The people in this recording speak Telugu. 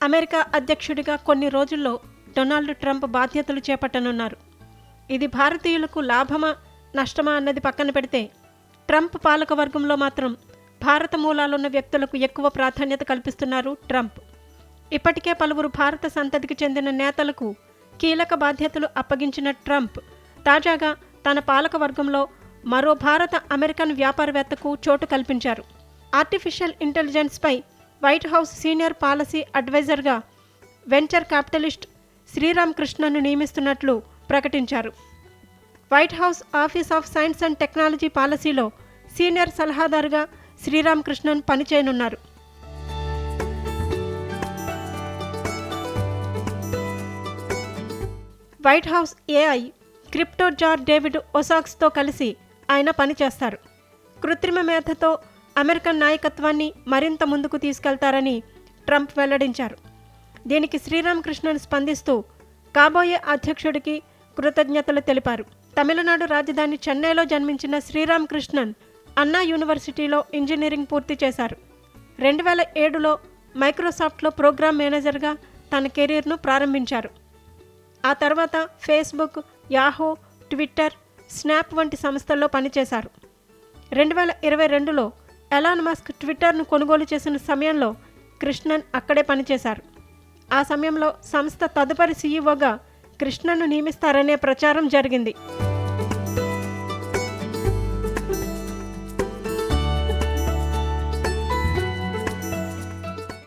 అమెరికా అధ్యక్షుడిగా కొన్ని రోజుల్లో డొనాల్డ్ ట్రంప్ బాధ్యతలు చేపట్టనున్నారు. ఇది భారతీయులకు లాభమా నష్టమా అన్నది పక్కన పెడితే ట్రంప్ పాలకవర్గంలో మాత్రం భారత మూలాలున్న వ్యక్తులకు ఎక్కువ ప్రాధాన్యత కల్పిస్తున్నారు ట్రంప్. ఇప్పటికే పలువురు భారత సంతతికి చెందిన నేతలకు కీలక బాధ్యతలు అప్పగించిన ట్రంప్ తాజాగా తన పాలకవర్గంలో మరో భారత అమెరికన్ వ్యాపారవేత్తకు చోటు కల్పించారు. ఆర్టిఫిషియల్ ఇంటెలిజెన్స్పై వైట్ హౌస్ సీనియర్ పాలసీ అడ్వైజర్గా వెంచర్ క్యాపిటలిస్ట్ శ్రీరామ్ కృష్ణన్ను నియమిస్తున్నట్లు ప్రకటించారు. White House Office of Science and Technology పాలసీలో సీనియర్ సలహాదారుగా శ్రీరామ్ కృష్ణన్ పనిచేయనున్నారు. White House AI crypto czar David ఒసాక్స్తో కలిసి ఆయన పనిచేస్తారు. కృత్రిమ మేధతో అమెరికన్ నాయకత్వాన్ని మరింత ముందుకు తీసుకెళ్తారని ట్రంప్ వెల్లడించారు. దీనికి శ్రీరామ్ కృష్ణన్ స్పందిస్తూ కాబోయే అధ్యక్షుడికి కృతజ్ఞతలు తెలిపారు. తమిళనాడు రాజధాని చెన్నైలో జన్మించిన శ్రీరామ్ కృష్ణన్ అన్నా యూనివర్సిటీలో ఇంజనీరింగ్ పూర్తి చేశారు. 2007లో మైక్రోసాఫ్ట్లో ప్రోగ్రామ్ మేనేజర్గా తన కెరీర్ను ప్రారంభించారు. ఆ తర్వాత ఫేస్బుక్, యాహూ, ట్విట్టర్, స్నాప్ వంటి సంస్థల్లో పనిచేశారు. 2022లో ఎలాన్ మస్క్ ట్విట్టర్ను కొనుగోలు చేసిన సమయంలో కృష్ణన్ అక్కడే పనిచేశారు. ఆ సమయంలో సంస్థ తదుపరి సీఈఓగా కృష్ణన్ను నియమిస్తారనే ప్రచారం జరిగింది.